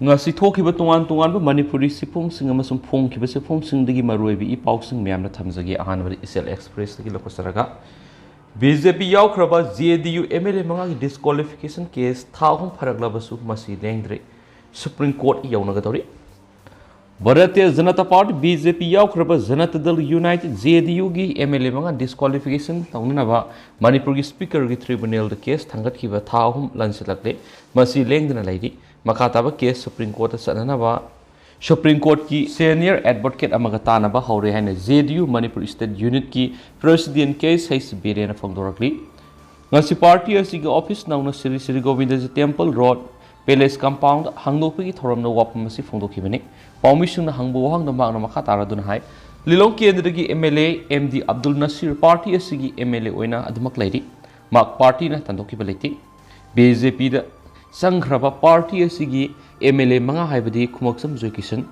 ngasi thokiba tongan tongan ba manipuri sipum sing amasum phong khiba sipum sing digi maroibi i pauk sing myamna thamjagi ahanba isel express dagi lokosaraga BJP yaokhraba JDU MLA manga gi disqualification case thahum pharaklabasu Machi Lengdre Supreme Court yaunaga tori Bharatiya Janata Party BJP yaokhraba Janata Dal United JDU gi MLA manga disqualification taunaba Manipur gi speaker gi tribunal the case thangat khiba thahum lansilakle Machi Lengdre laidi Makataba case Supreme Court sananaba Supreme Court ki senior advocate amaga tanaba haure haina JDU Manipur State Unit ki president case hai sibirena phangdorakli ngasi party asigi office nauna Sri Govindaji Temple Road Palace Compound hangnopi ki thoramna wapam asi phangdokhibani permission na hangbo hangna magna makha taradun hai Lilong kendra gi MLA MD Abdul Nasir party asigi MLA oina adumak lairi mak party na tandokhiba leti BJP da Sangraba party asigi MLA manga haibadi Kumaksam Joikishan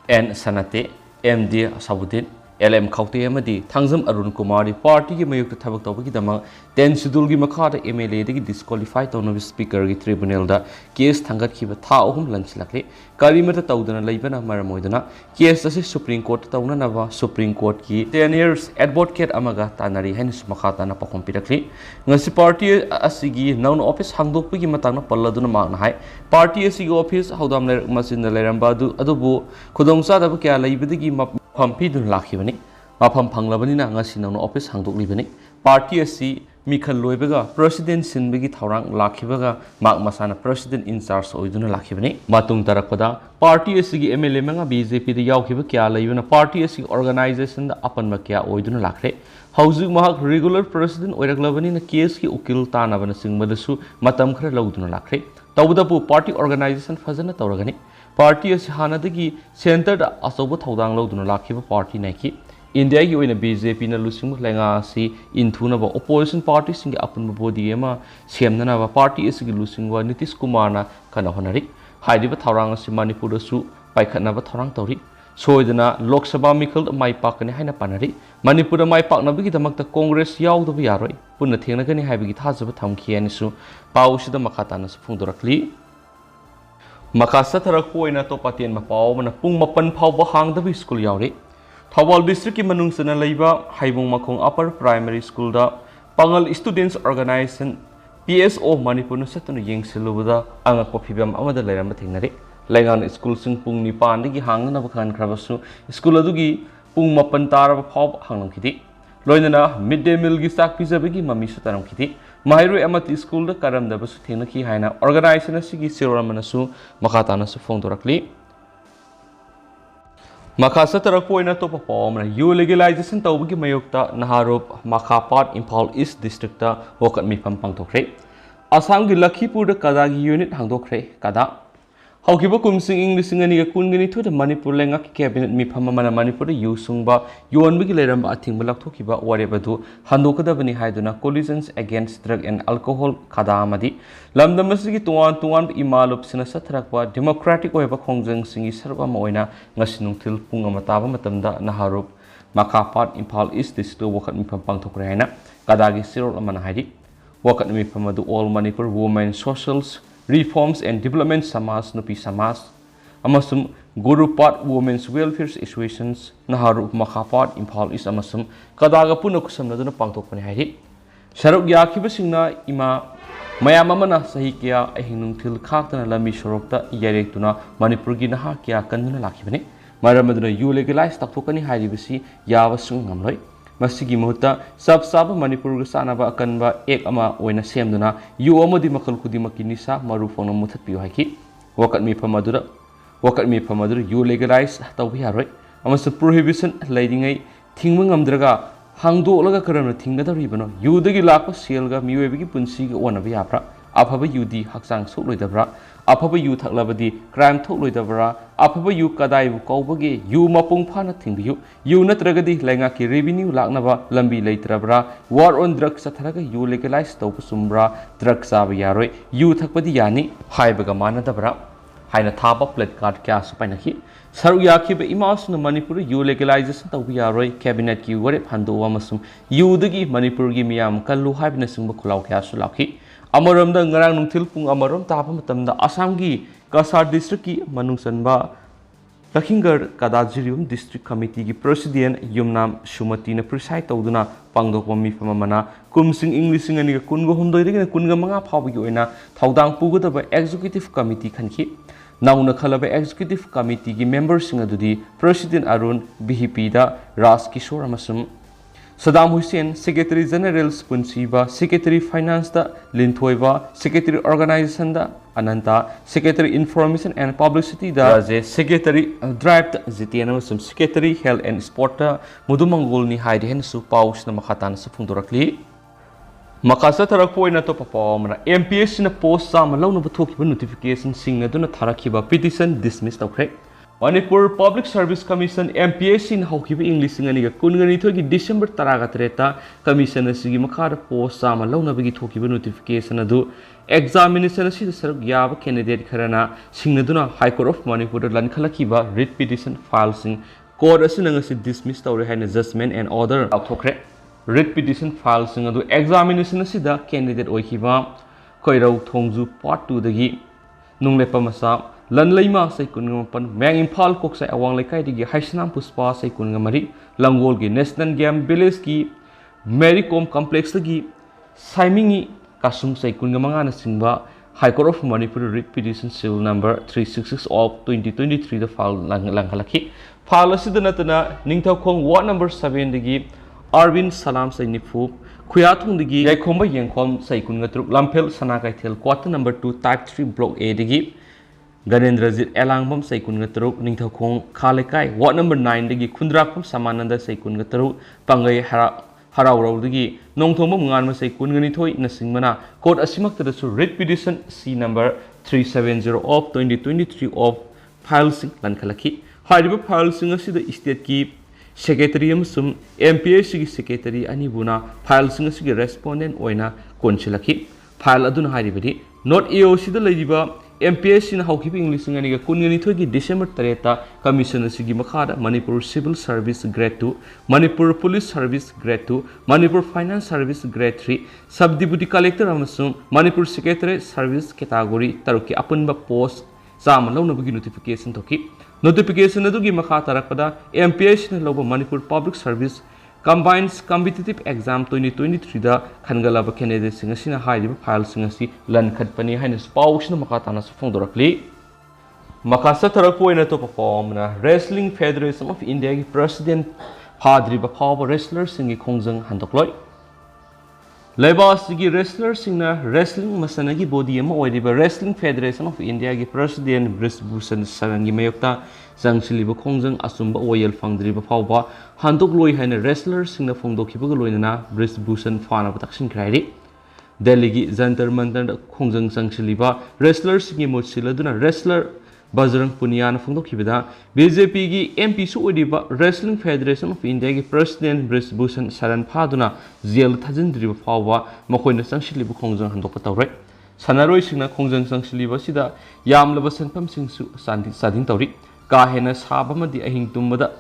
N Sanate MD Sabudin LM Khauti amadi Thangjam Arun Kumari party gi mayuk thabak tawbagi dama 10 schedule gi makha MLA dagi disqualify tawna speaker gi tribunal da case thangat khiba tha ahum lanchilakle karimata tawdana leibana maramoidana case asi Supreme Court tawna naba Supreme Court ki 10 years advocate amaga tanari hain sumakha tana pakom pirakli ngasi party asigi naun office hangdokpi gi matangna palladuna magna hai party asigi office haudam le masin leramba adubu khudongsa da kya leibadagi Pampi dun lakhibani mafam phanglabani na ngasi nauna office hangdoklibani party asi mikhal loibaga president sinbagi thaurang lakhibaga mak masana president in charge oiduna lakhibani matung tarakpada party asi gi MLA manga BJP da yaukhiba kya leibana party asi organization da apanma kya oiduna lakhre hauzik mahak regular president oiraklabani na case ki ukil tanabana singmadasu matam khara lauduna lakhre tawdapu party organization fazana tawragani party as hanadagi center da asoba thaudang loduna lakhiba party naiki India gi oina BJP na lusing lenga si inthuna ba opposition party sing apun body ema semna ba party is gi lusing wa Nitish Kumar na kana honari haidiba thaurang si Manipur su paikhatna ba thaurang tori soidana Lok Sabha mikhal mai pakani haina panari Manipur mai pakna bi gi damakta Congress yaud ba yaroi punna thengna gani haibigi thajaba thamkhiani su pausida makhatana su phungdorakli Makasa tarakoina to patien mapao mana pung mapan phau ba hangdabi school yauri Thawal district ki manung sana leiba haibung makhong upper primary school da pangal students organization PSO Manipur na satunu yengsilubuda anga kophibam amada leiram thingnari lengan school sing pung ni pan gi hangna ba khan khrabasu school adugi pung mapan taraba phau hangnam khiti loinana midday meal gi sak pizabagi mami sutaram khiti Mahiru amati school da karam da basu thengna ki haina organization asigi siramana su makhatana su phongdorakli Makasa tarakoina to papomna you legalization tawbagi mayokta Naharop Makhapat Imphal East district da wokat mi pangthokre Assam gi Lakhipur da kadagi unit hangdokre kada Haukiba kumsing English ngani ga kungani to the Manipur lenga cabinet mi phamamana Manipur da yusungba yonbagi leramba athingba lakthokiba warebadu handokadabani haiduna collisions against drug and alcohol kada amadi lamdamasigi tuan imalup sina satharakwa democratic oiba khongjang singi sarba moina ngasinungthil punga mataba matamda Naharop Makapat Imphal East district wakat mi pangthokre haina kadagi sirol amana haidi wakat mi phamadu all Manipur women socials Reforms and Development Samas Nupi Samas Amasum Gurupat Women's Welfare Associations Naharop Makapat Imphal East Amasum Kadaga Puna Kusamna Pangtokpani Haidi Sharuk Yakibasingna Ima Mayamamana Sahikia Ahinungtil Katana Lami Shorokta Yarektuna Manipurgi Naha Kia Kanduna Lakibani Maramaduna you legalize Takokani Haidibisi Yavasung Namloi Masigi Muta Sab Saba Manipur Sanaba Akanba Ek Ama Oina Semduna you Omodi Makal Kudimakinisa Marufona Mutapi Haki Wakat me Pamadura you legalize Tawiharoi Amas prohibition lighting a Tingmangam Draga Hangdo Laga Karana Tinga Ribano you the Gilapa Silga Muebi Punsi one of Yapra Apaba Yudi Haksang Solidabra Apaba yu thaklabadi crime thokloidabra apaba yu kadai bu kaubagi yu mapung phana thingbiyu yu natragadi lenga ki revenue laknaba lambi leitrabra war on drugs satharaga yu legalize tawbu sumbra drugs aba yaroi yu thakpadi yani haibaga manadabra haina thaba plate card kya supainaki saru yakhiba imasuna Manipur yu legalization tawbu yaroi cabinet ki ware phando amasum yu dagi Manipur gi miyam kallu haibna singba khulaw kya sulakhi अमरमदा ngarang nungthil pung amarom tapa matamda Assamgi Kasar district ki manungsanba Lakhingar Kadajirium district committee ki president Yumnam Shumati na preside tawduna pangdokwa mi pamamana kumsing Englising ani kungo humdoi rigi kunga manga phawgi oina thaudang pugodaba executive committee khanki nauna khalaba executive committee ki members singa dudi president Arun BJP da Ras Kishore amasum Saddam Hussein, Secretary General Spunsiba, Secretary Finance da Linthoiba, Secretary Organization da Ananta, Secretary Information and Publicity da Raje, Secretary Drive da Zitianam, Secretary Health and Sport da Mudumangol ni haidi hen su paus na makatan sa fundurakli. Makasa tarakpo na to papamana MPS na post sa malaw na batuki notification sing na doon na tarakiba petition dismiss daw correct. Manipur Public Service Commission MPSC na hawkiba English nga kunngani thogi December 13 commission asigi makara post sama launa bagi thokiba notification adu examination asi saruk yaba candidate kharana singnaduna High Court of Manipur lan khalakiba writ petition file sing court asinanga si dismiss tawre haina judgment and order authokre writ petition file sing adu examination asi da candidate oikiba koirau thongju part 2 dagi nunglepa masa Lan Laima say kungapan Mang Impal Kok say awang laikai digi Haisnam Puspa say kungamari Langol gi National Game Village ki Mary Com Complex lagi Saimingi Kasum say kungamanga na singba High Court of Manipur Writ Petition Seal number 366 of 2023 the file langhalaki file asidana tana Ningthau Khong ward number 7 digi Arvin Salam say nifu Khuyathung digi Yaikhomba Yengkhom say kungatruk Lampel Sanakaitel quarter number 2 type 3 block A digi Ganendrajit Elangbam Saikun Gatruk Ningthakong Khalekai ward number 9 digi Khundrakpam Samananda Saikun Gatruk Pangai Haraurau digi Nongthomam Nganma Saikun Ganithoi Nasingmana Court Asimak Tadasu Writ Petition C number 370 of 2023 of file sing Lankhalaki Hariba file sing asi the state ki secretary amsum MPSC ki secretary anibuna file sing asi respondent oina konsilaki file aduna haribadi not EOC the ladiba MPSC na hawkiba English nga niga kunngani thogi December 3 commission asigi makhada Manipur Civil Service Grade 2 Manipur Police Service Grade 2 Manipur Finance Service Grade 3 Sub Deputy Collector amasung Manipur Secretary Service category taruki apunba post sama launa bagi notification thoki notification adugi makha tarakpada MPSC na loba Manipur Public Service Combines Competitive Exam 2023 da khangalaba candidate singa sina hairiba file singa si lan khatpani haina spaushna makatana su phongdorakli makasa tarakpo ina to perform na Wrestling Federation of India ki president phadriba phawa wrestler singi khongjang handokloi Lebas ki wrestler singna wrestling masana ki body ama oiriba Wrestling Federation of India ki president Brisbane Sarangi mayokta Zangsiliba Khongjang Asumba Oyel Fangdriba Pawba Handok Loi Haina wrestler singna Phongdokhiba Loinana Brisbane Fana Protection Krari Delhi gi Jantar Mantar Khongjang Zangsiliba wrestler singi Motsiladuna wrestler Bajrang Punia na Phongdokhibada BJP gi MP su odiba Wrestling Federation of India gi president Brisbane Saran Phaduna jail thajindriba Pawba Makoina Zangsiliba Khongjang Handok Patawre Sanaroi singna Khongjang Zangsiliba sida Yamlaba Sanpam Singsu Sadin Tawri Kahena Sabamadi Ahing Tumada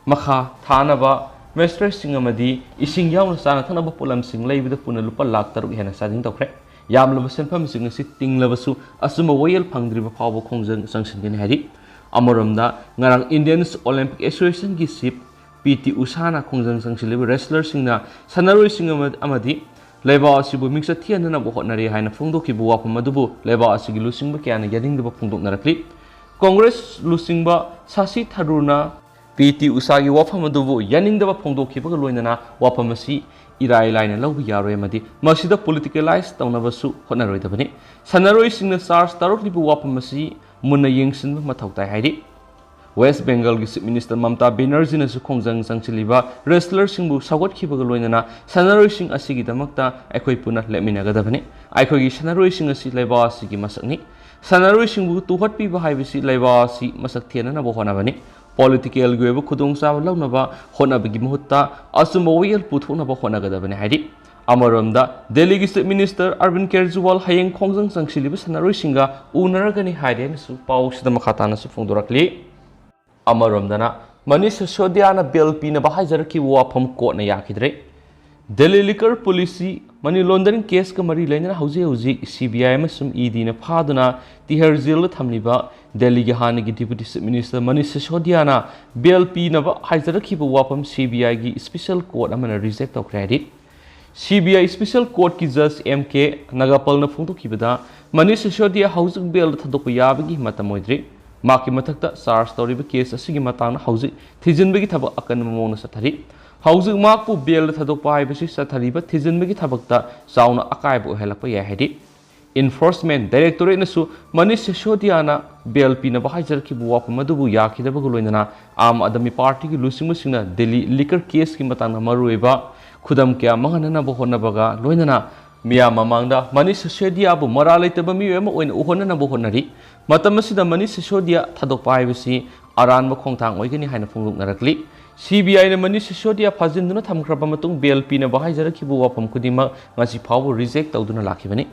Makha Thanaba Master Singamadi Ising Yawn Sana Tanaba Pulam Sing lay with the Punalupa Laktar Hena Sadin Tokre Yamlava Senpam Sing sitting Lavasu Asuma Whale Pangdriva Power Kongzang Sanction Hadi Amoramda Ngarang Indians Olympic Association Gisip PT Usana Kongzang Sanction wrestler Singna Sanaroi Singamad Amadi Leba Sibu Mixa Tiana Bohonari Hina Fundoki Buapa Madubu Leba Sigilu Singba Kiana getting the Pundok Narakli Congress Lusingba Sasi Tharuna PT Usagi Wafamadubu Yaning the Pondo Kipa Loinana Wapamasi Irai Line and Lobi Yaro Madi Masida politicalized Taunabasu Honaroi Tabani Sanaroi Singna Sars Tarotlibu Wapamasi Muna Yingsin Matautai Heidi West Bengal Minister Mamta Banerjee na Khongjang Sangchiliba wrestler singbu Sagot Kipa Loinana Sanaroi Sing Asigi Damakta Akoi Puna Leminagadabani Aikogi Sanaroi Sing Asi Leba Sigi Masakni Sanaroi Singbu Tuhat Piba Haibisi Leba Si Masak Tiana na Bohonabani Political Guebu Kudung Saw Launaba Honabigi Muhutta Asumawil Putunaba Honagadabani Hadi Amaramda Delhi State Minister Arvind Kejriwal Hayeng Khongjang Sangchiliba Sanaroi Singa Unaragani Haiden Su Paus the Makatana Sufungdurakli Amaramdana Manis Sodiana Bill Pina Bahazarki Wapam Court na Yakidre Delhi liquor policy money laundering case ka mari lainana hauji CBI amasum ED na phaduna tihar jail thamliba Delhi gi hanagi deputy minister Manish Sisodia na BLP na ba haizarakhiba wapam CBI gi special court amana reject of credit CBI special court ki judge MK Nagapal na phongtokibada Manish Sisodia hauji bail thadok yabagi matamoidri maki mathakta charge toriba case asigi matang hauji thijinbagi thaba akan momona sathari Housing mark pu bail thadokpa haibasi sathariba thijinbagi thabakta chauna akaibu helakpa yai hadi enforcement directorate nasu Manish Sisodia na bail pina ba haijarki bu wap madubu yakidaba loinana am adami party ki lusingmusingna Delhi liquor case ki matang maruiba khudam kya mangana bo honabaga loinana miya mamangda Manish Sisodia bu maralaitaba mi ema oina uhonna bo honnari matamasida Manish Sisodia thadokpa haibasi aran ba khongthang oigani haina phungluk narakli CBI na Manish Sisodia phajinduna thamkhraba matung BLP na bahai jarakhibu wapam kudima ngasi phawu reject tawduna lakhibani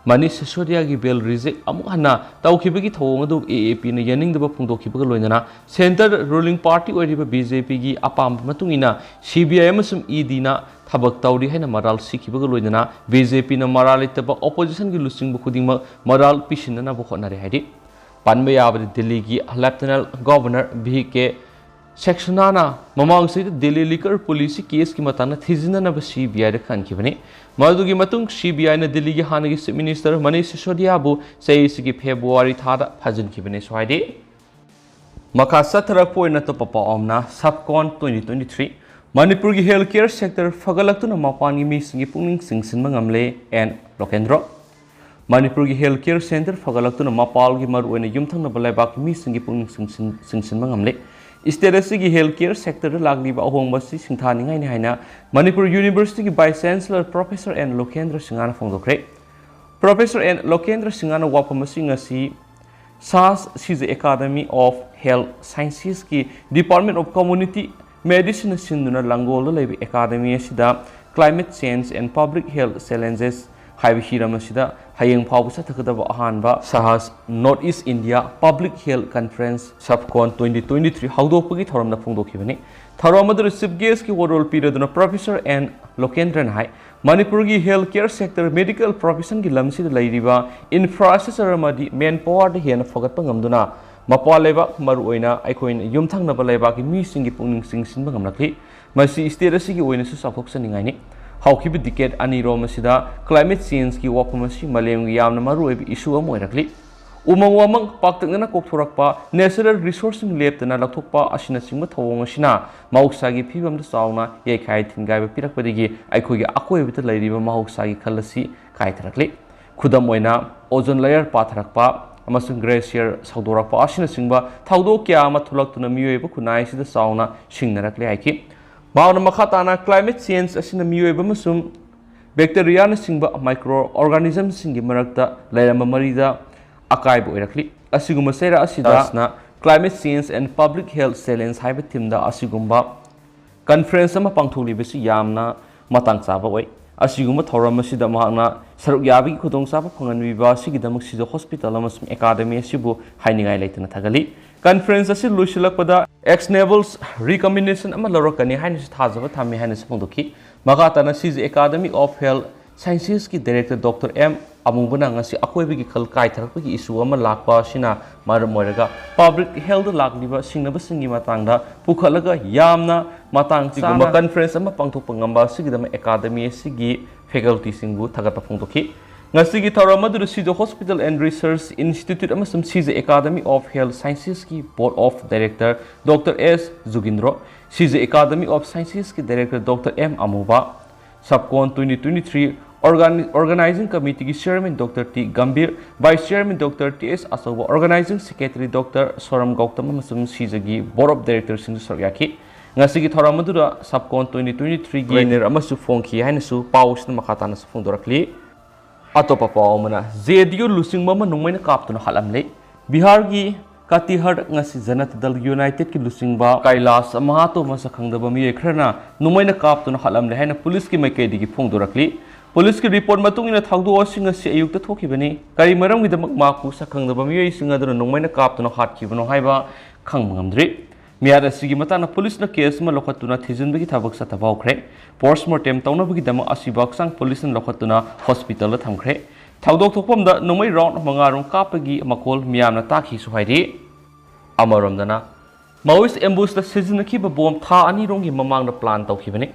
Manish Sisodia gi bail reject amuk hana tawkhibagi thawong adu AAP na yaningdaba phungdokhibaga loinana center ruling party oiriba BJP gi apam matungina CBI amasum ED na thabak tawri haina maral sikhibaga loinana BJP na maral itaba opposition gi lusingbu kudima maral pisinna bo khonare haidi panba yabadi Delhi gi lieutenant governor BK Sectionana mamang se Delhi liquor police case ki matana thizina na CBI ra khan ki bani madugi matung CBI na Delhi gi hanagi minister Manish Sisodia bu sei sigi February thada phajin ki bani swaide maka satra point na to papa omna subcon 2023 Manipur gi healthcare sector fagalaktuna mapan gi mi singi pungning singsin mangamle and Lokendro Manipur gi healthcare center fagalaktuna mapal gi mar oina yumthang na balai mi singi pungning singsin mangamle State ki healthcare sector lagli ba ahong basi singthani ngai ni haina Manipur University ki Vice Chancellor Professor N Lengdre singana phongdokre Professor N Lengdre singana wapamasi ngasi SAS is Academy of Health Sciences ki Department of Community Medicine sinduna langol lebi academy sida climate change and public health challenges haibi hiram sida hayeng phawbu sathakadaba ahanba Sahas North East India Public Health Conference Subcon 2023 haudopagi thoramna phongdokhibani tharamadu chief guest ki role piraduna Professor N Lengdre hai Manipur gi healthcare sector medical profession gi lamsi lairiba infrastructure amadi manpower da hena fogatpa ngamduna mapa leba maru oina aikoin yumthangna ba leba ki mi singi pungning singsin ba ngamlakli masi state asigi oina su saphoksa ningai ni Haukibi decade aniro masida climate change ki wapamasi malem yamna maruebi issue am oirakli umang wamang paktangna kokthorakpa natural resource leptana lathokpa asina singma thawong asina mahuksagi phibam da sauna yekhai thingai ba pirakpadigi aikogi akoibita lairiba mahuksagi khalasi kai tharakli khudam oina ozone layer patharakpa amasung glacier saudorakpa asina singba thawdo kya ma thulaktuna miyoiba kunai sida sauna singnarakli aiki Mauna makhatana climate change asina miyoiba masum bacteria na singba microorganisms singi marakta lairamba marida akaiba oirakli asiguma sera asida na climate change and public health challenge haiba thimda asigumba conference ama pangtholibasi yamna matang chaba oi asiguma thoram asida mahakna saruk yabi khudong chaba phanganwiba sigidamak sida hospital amasum academy asibu hainingai leitana thagali Conference asi lusilakpada ex-navals recommendation ama lorokani haina thajaba thami haina sphongdoki magatana CJ Academy of Health Sciences ki director Dr. M amubana ngasi akoibi ki khal kai tharakpa ki issue ama lakpa sina maram moiraga public health lakliba singnaba singi matangda pukhalaga yamna matang siguma conference ama pangthokpa ngamba sigidama academy sigi faculty singbu thagata phongdoki Ngasigi Tharamadu CJ Hospital and Research Institute amasum CJ Academy of Health Sciences ki Board of Director Dr. S. Zugindro, CJ Academy of Sciences ki Director Dr. M. Amuba, Subcon 2023 Organizing Committee ki Chairman Dr. T. Gambir, Vice Chairman Dr. T.S. Asoba, Organizing Secretary Dr. Soram Gautam amasum CJ ki Board of Directors sing saryaki. Ngasigi Tharamadu Subcon 2023 gi ner amasu phongki hainasu paus na makhatana su phongdorakli. Atopa paumana ZDU lusing mama nungmaina kaptuna halamle Bihar gi Katihar ngasi Janata Dal United ki lusing ba Kailas amahato masakhangdaba mi ekhrana nungmaina kaptuna halamle haina police ki maikedi gi phongdorakli police ki report matungina thawdu osing ngasi ayukta thokibani kari maram gi damak maku sakhangdaba mi singa dana nungmaina kaptuna hatkibano haiba khangmangamdri ꯃꯤꯌꯥꯠ ꯑꯁꯤꯒꯤ ꯃꯇꯥꯡꯗ ꯄꯨꯂꯤꯁꯅ case ꯑꯃ ꯂꯧꯈꯠꯇꯨꯅ ꯊꯤꯖꯤꯟꯕꯒꯤ ꯊꯕꯛ ꯆꯠꯊꯕ ꯍꯧꯈ꯭ꯔꯦ꯫ ꯄꯣꯁꯠꯃꯣꯔꯇꯦꯝ ꯇꯧꯅꯕꯒꯤꯗꯃꯛ ꯑꯁꯤꯕꯨ ꯍꯛꯆꯥꯡ ꯄꯨꯂꯤꯁꯅ ꯂꯧꯈꯠꯇꯨꯅ ꯍꯣꯁꯄꯤꯇꯥꯜꯗ ꯊꯝꯈ꯭ꯔꯦ꯫ ꯊꯧꯗꯣꯛ ꯊꯣꯛꯐꯝꯗ ꯅꯣꯡꯃꯩ ꯔꯥꯎꯟꯗ 5 ꯀꯥꯞꯄꯒꯤ ꯃꯈꯣꯜ ꯃꯤꯌꯥꯝꯅ ꯇꯥꯈꯤꯁꯨ ꯍꯥꯏꯔꯤ꯫ ꯑꯃꯔꯣꯝꯗꯅ ꯃꯥꯋꯤꯁ ꯑꯦꯝꯕꯨꯁꯇ ꯁꯤꯖꯤꯟꯅꯈꯤꯕ ꯕꯣꯝ ꯊꯥ 2ꯔꯣꯝꯒꯤ ꯃꯃꯥꯡꯗ ꯄ꯭ꯂꯥꯟ ꯇꯧꯈꯤꯕꯅꯤ꯫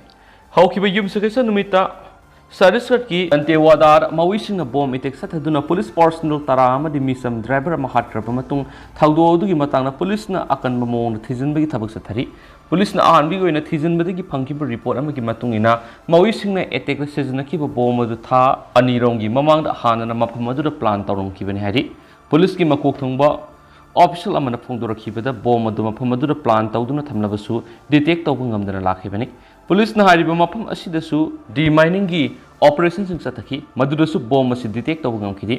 ꯍꯧꯈꯤꯕ ꯌꯨꯝꯁꯀꯩꯁ ꯅꯨꯃꯤꯠꯇ ꯁꯠꯇꯤꯁꯒꯔꯒꯤ ꯗꯟꯇꯦꯋꯥꯗꯥꯗ ꯃꯥꯋꯤꯁꯤꯡꯅ ꯕꯣꯝ ꯑꯦꯇꯦꯛ ꯆꯠꯊꯗꯨꯅ ꯄꯨꯂꯤꯁ ꯄꯥꯔꯁꯣꯅꯦꯜ 10 ꯑꯃꯗꯤ ꯃꯤꯆꯝ ꯗ꯭राꯏꯚꯔ ꯑꯃ ꯍꯥꯠꯈ꯭ꯔꯕ ꯃꯇꯨꯡ ꯊꯧꯗꯣꯛ ꯑꯗꯨꯒꯤ ꯃꯇꯥꯡꯗ ꯄꯨꯂꯤꯁꯅ ꯑꯀꯟꯕ ꯃꯑꯣꯡꯗ ꯊꯤꯖꯤꯟꯕꯒꯤ ꯊꯕꯛ ꯆꯠꯊꯔꯤ꯫ ꯄꯨꯂꯤꯁꯅ ꯑꯍꯥꯟꯕꯒꯤ ꯑꯣꯏꯅ ꯊꯤꯖꯤꯟꯕꯗꯒꯤ ꯐꯪꯈꯤꯕ ꯔꯤꯄꯣꯔꯠ ꯑꯃꯒꯤ ꯃꯇꯨꯡ ꯏꯟꯅ ꯃꯥꯋꯤꯁꯤꯡꯅ ꯑꯦꯇꯦꯛꯇ ꯁꯤꯖꯤꯟꯅꯈꯤꯕ ꯕꯣꯝ ꯑꯗꯨ ꯊꯥ 2ꯔꯣꯝꯒꯤ ꯃꯃꯥꯡꯗ ꯍꯥꯟꯅꯅ ꯃꯐꯝ ꯑꯗꯨꯗ ꯄ꯭ꯂꯥꯟ ꯇꯧꯔꯝꯈꯤꯕꯅꯤ ꯍꯥꯏꯔꯤ꯫ ꯄꯨꯂꯤꯁꯀꯤ ꯃꯀꯣꯛ ꯊꯣꯡꯕ ꯑꯣꯐꯤꯁꯤꯌꯦꯜ ꯑꯃꯅ ꯐꯣꯡꯗꯣꯔꯛꯈꯤꯕꯗ ꯕꯣꯝ ꯑꯗꯨ ꯃꯐꯝ ꯑꯗꯨꯗ ꯄ꯭ꯂꯥꯟ ꯇꯧꯗꯨꯅ ꯊꯝꯂꯕꯁꯨ ꯗꯤꯇꯦꯛ ꯇꯧꯕ ꯉꯝꯗꯅ ꯂꯥꯛꯈꯤꯕꯅꯤ꯫ ꯄꯨꯂꯤꯁꯅ ꯍꯥꯏꯔꯤꯕ ꯃꯐꯝ ꯑꯁꯤꯗꯁꯨ ꯗꯤꯃꯥꯏꯅꯤꯡꯒꯤ ꯑꯣꯄꯔꯦꯁꯟꯁꯤꯡ ꯆꯠꯊꯈꯤ, ꯃꯗꯨꯗꯁꯨ ꯕꯣꯝ ꯑꯁꯤ ꯗꯤꯇꯦꯛ ꯇꯧꯕ ꯉꯝꯈꯤꯗꯦ꯫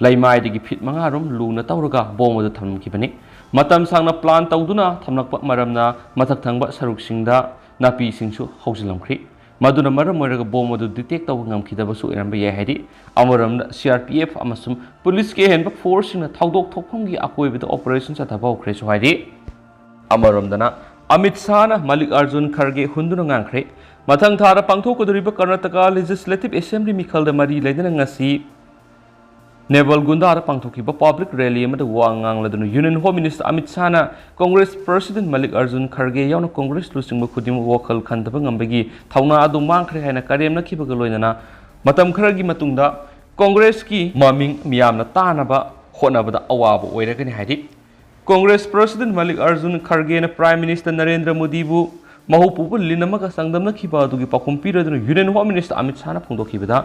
ꯂꯩꯃꯥꯏꯗꯒꯤ ꯐꯤꯠ 5ꯔꯣꯝ ꯂꯨꯅ ꯇꯧꯔꯒ ꯕꯣꯝ ꯑꯗꯨ ꯊꯝꯂꯝꯈꯤꯕꯅꯤ꯫ ꯃꯇꯝ ꯁꯥꯡꯅ ꯄ꯭ꯂꯥꯟ ꯇꯧꯗꯨꯅ ꯊꯝꯂꯛꯄ ꯃꯔꯝꯅ ꯃꯊꯛ ꯊꯪꯕ ꯁꯔꯨꯛꯁꯤꯡꯗ ꯅꯥꯄꯤꯁꯤꯡꯁꯨ ꯍꯧꯖꯤꯜꯂꯝꯈ꯭ꯔꯤ, ꯃꯗꯨꯅ ꯃꯔꯝ ꯑꯣꯏꯔꯒ ꯕꯣꯝ ꯑꯗꯨ ꯗꯤꯇꯦꯛ ꯇꯧꯕ ꯉꯝꯈꯤꯗꯕꯁꯨ ꯑꯣꯏꯔꯝꯕ ꯌꯥꯏ ꯍꯥꯏꯔꯤ꯫ ꯑꯃꯔꯣꯝꯗ CRPF ꯑꯃꯁꯨꯡ ꯄꯨꯂꯤꯁꯀꯤ ꯑꯍꯦꯟꯕ ꯐꯣꯔꯁꯁꯤꯡꯅ ꯊꯧꯗꯣꯛ ꯊꯣꯛꯐꯝꯒꯤ ꯑꯀꯣꯏꯕꯗ ꯑꯣꯄꯔꯦꯁꯟ ꯆꯠꯊꯕ ꯍꯧꯈ꯭ꯔꯦꯁꯨ ꯍꯥꯏꯔꯤ꯫ ꯑꯃꯔꯣꯝꯗꯅ ꯑꯃꯤꯠ ꯁꯥꯍꯅ ꯃꯜꯂꯤꯀꯥꯔꯖꯨꯟ ꯈꯔꯒꯦ ꯍꯨꯟꯗꯨꯅ ꯉꯥꯡꯈ꯭ꯔꯦ꯫ ꯃꯊꯪ ꯊꯥꯗ ꯄꯥꯡꯊꯣꯛꯀꯗꯧꯔꯤꯕ ꯀꯔꯅꯥꯇꯀꯥ ꯂꯦꯖꯤꯁꯂꯦꯇꯤꯚ ꯑꯦꯁꯦꯝꯕ꯭ꯂꯤ ꯃꯤꯈꯜꯗ ꯃꯔꯤ ꯂꯩꯅꯅ ꯉꯁꯤ ꯅꯦꯕꯜꯒꯨꯟꯗꯥꯗ ꯄꯥꯡꯊꯣꯛꯈꯤꯕ ꯄꯕ꯭ꯂꯤꯛ ꯔꯦꯂꯤ ꯑꯃꯗ ꯋꯥ ꯉꯥꯡꯂꯗꯨꯅ ꯌꯨꯅꯤꯌꯟ ꯍꯣꯝ ꯃꯤꯅꯤꯁꯇꯔ ꯑꯃꯤꯠ ꯁꯥꯍꯅ ꯀꯣꯡꯒ꯭ꯔꯦꯁ ꯄ꯭ꯔꯁꯤꯗꯦꯟꯠ ꯃꯜꯂꯤꯀꯥꯔꯖꯨꯟ ꯈꯔꯒꯦ ꯌꯥꯎꯅ ꯀꯣꯡꯒ꯭ꯔꯦꯁ ꯂꯨꯆꯤꯡꯕ ꯈꯨꯗꯤꯡꯃꯛ ꯋꯥꯈꯜ ꯈꯟꯊꯕ ꯉꯝꯕꯒꯤ ꯊꯧꯅꯥ ꯑꯗꯨ ꯃꯥꯡꯈ꯭ꯔꯦ ꯍꯥꯏꯅ ꯀꯔꯦꯝꯅꯈꯤꯕꯒ ꯂꯣꯏꯅꯅ ꯃꯇꯝ ꯈꯔꯒꯤ ꯃꯇꯨꯡꯗ ꯀꯣꯡꯒ꯭ꯔꯦꯁꯀꯤ ꯃꯃꯤꯡ ꯃꯤꯌꯥꯝꯅ ꯇꯥꯅꯕ ꯍꯣꯠꯅꯕꯗ ꯑꯋꯥꯕ ꯑꯣꯏꯔꯒꯅꯤ ꯍꯥꯏꯔꯤ꯫ ꯀꯣꯡꯒ꯭ꯔꯦꯁ ꯄ꯭ꯔꯁꯤꯗꯦꯟꯠ ꯃꯜꯂꯤꯀꯥꯔꯖꯨꯟ ꯈꯔꯒꯦꯅ ꯄ꯭ꯔꯥꯏꯝ ꯃꯤꯅꯤꯁꯇꯔ ꯅꯔꯦꯟꯗ꯭ꯔ ꯃꯣꯗꯤꯕꯨ ꯃꯍꯧ ꯄꯨꯕ ꯂꯤꯟ ꯑꯃꯒ ꯆꯥꯡꯗꯝꯅꯈꯤꯕ ꯑꯗꯨꯒꯤ ꯄꯥꯎꯈꯨꯝ ꯄꯤꯔꯗꯨꯅ ꯌꯨꯅꯤꯌꯟ ꯍꯣꯝ ꯃꯤꯅꯤꯁꯇꯔ ꯑꯃꯤꯠ ꯁꯥꯍꯅ ꯐꯣꯡꯗꯣꯛꯈꯤꯕꯗ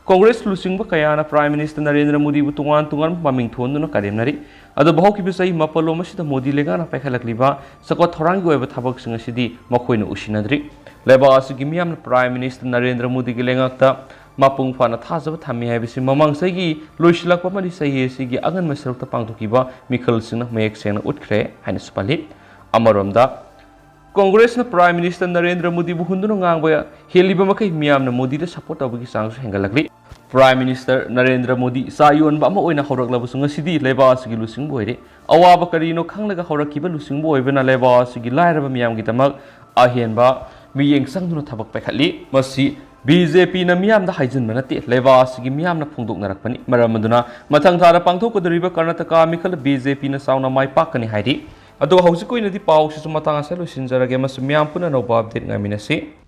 ꯀꯣꯡꯒ꯭ꯔꯦꯁ ꯂꯨꯆꯤꯡꯕ ꯀꯌꯥꯅ ꯄ꯭ꯔꯥꯏꯝ ꯃꯤꯅꯤꯁꯇꯔ ꯅꯔꯦꯟꯗ꯭ꯔ ꯃꯣꯗꯤꯕꯨ ꯇꯣꯉꯥꯟ ꯇꯣꯉꯥꯟꯕ ꯃꯃꯤꯡ ꯊꯣꯟꯗꯨꯅ ꯀꯔꯦꯝꯅꯔꯤ꯫ ꯑꯗꯨꯕꯨ ꯍꯧꯈꯤꯕ ꯆꯍꯤ 4 ꯑꯁꯤꯗ ꯃꯣꯗꯤ ꯂꯩꯉꯥꯛꯅ ꯄꯥꯏꯈꯠꯂꯛꯂꯤꯕ ꯆꯥꯎꯈꯠ ꯊꯧꯔꯥꯡꯒꯤ ꯑꯣꯏꯕ ꯊꯕꯛꯁꯤꯡ ꯑꯁꯤꯗꯤ ꯃꯈꯣꯏꯅ ꯎꯁꯤꯟꯅꯗ꯭ꯔꯤ꯫ ꯂꯩꯕꯥꯛ ꯑꯁꯤꯒꯤ ꯃꯤꯌꯥꯝꯅ ꯄ꯭ꯔꯥꯏꯝ ꯃꯤꯅꯤꯁꯇꯔ ꯅꯔꯦꯟꯗ꯭ꯔ ꯃꯣꯗꯤꯒꯤ ꯂꯩꯉꯥꯛꯇ ꯃꯄꯨꯡ ꯐꯥꯅ ꯊꯥꯖꯕ ꯊꯝꯃꯤ ꯍꯥꯏꯕꯁꯤ ꯃꯃꯥꯡ ꯆꯍꯤꯒꯤ ꯂꯣꯏꯁꯤꯜꯂꯛꯄ ꯑꯃꯗꯤ ꯆꯍꯤ ꯑꯁꯤꯒꯤ ꯑꯉꯟꯕ ꯁꯔꯨꯛꯇ ꯄꯥꯡꯊꯣꯛꯈꯤꯕ ꯃꯤꯈꯜꯁꯤꯡꯅ ꯃꯌꯦꯛ ꯁꯦꯡꯅ ꯎꯠꯈ꯭ꯔꯦ ꯍꯥꯏꯅꯁꯨ ꯄꯜꯂꯤ꯫ ꯑꯃꯔꯣꯝꯗ ꯀꯣꯡꯒ꯭ꯔꯦꯁꯅ ꯄ꯭ꯔꯥꯏꯝ ꯃꯤꯅꯤꯁꯇꯔ ꯅꯔꯦꯟꯗ꯭ꯔ ꯃꯣꯗꯤꯕꯨ ꯍꯨꯟꯗꯨꯅ ꯉꯥꯡꯕ ꯍꯦꯜꯂꯤꯕ ꯃꯈꯩ ꯃꯤꯌꯥꯝꯅ ꯃꯣꯗꯤꯗ ꯁꯄꯣꯔꯠ ꯇꯧꯕꯒꯤ ꯆꯥꯡꯁꯨ ꯍꯦꯟꯒꯠꯂꯛꯂꯤ꯫ ꯄ꯭ꯔꯥꯏꯝ ꯃꯤꯅꯤꯁꯇꯔ ꯅꯔꯦꯟꯗ꯭ꯔ ꯃꯣꯗꯤ ꯆꯥ ꯌꯣꯟꯕ ꯑꯃ ꯑꯣꯏꯅ ꯍꯧꯔꯛꯂꯕꯁꯨ ꯉꯁꯤꯗꯤ ꯂꯩꯕꯥꯛ ꯑꯁꯤꯒꯤ ꯂꯨꯆꯤꯡꯕ ꯑꯣꯏꯔꯦ꯫ ꯑꯋꯥꯕ ꯀꯔꯤꯅꯣ ꯈꯪꯂꯒ ꯍꯧꯔꯛꯈꯤꯕ ꯂꯨꯆꯤꯡꯕ ꯑꯣꯏꯕꯅ ꯂꯩꯕꯥꯛ ꯑꯁꯤꯒꯤ ꯂꯥꯏꯔꯕ ꯃꯤꯌꯥꯝꯒꯤꯗꯃꯛ ꯑꯍꯦꯟꯕ ꯃꯤꯠꯌꯦꯡ ꯆꯪꯗꯨꯅ ꯊꯕꯛ ꯄꯥꯏꯈꯠꯂꯤ꯫ ꯃꯁꯤ BJPꯅ ꯃꯤꯌꯥꯝꯗ ꯍꯥꯏꯖꯤꯟꯕ ꯅꯠꯇꯦ, ꯂꯩꯕꯥꯛ ꯑꯁꯤꯒꯤ ꯃꯤꯌꯥꯝꯅ ꯐꯣꯡꯗꯣꯛꯅꯔꯛꯄꯅꯤ꯫ ꯃꯔꯝ ꯑꯗꯨꯅ ꯃꯊꯪ ꯊꯥꯗ ꯄꯥꯡꯊꯣꯛꯀꯗꯧꯔꯤꯕ ꯀꯔꯅꯥꯇꯀꯥ ꯃꯤꯈꯜꯗ BJPꯅ ꯆꯥꯎꯅ ꯃꯥꯏ ꯄꯥꯛꯀꯅꯤ ꯍꯥꯏꯔꯤ꯫ ꯑꯗꯨꯒ ꯍꯧꯖꯤꯛ ꯑꯣꯏꯅꯗꯤ ꯄꯥꯎꯁꯤꯁꯨ ꯃꯇꯥꯡ ꯑꯁꯤꯗ ꯂꯣꯏꯁꯤꯟꯖꯔꯒꯦ ꯑꯃꯁꯨꯡ ꯃꯤꯌꯥꯝ ꯄꯨꯟꯅ ꯑꯅꯧꯕ ꯑꯞꯗꯦꯠ ꯉꯥꯏꯃꯤꯟꯅꯁꯤ꯫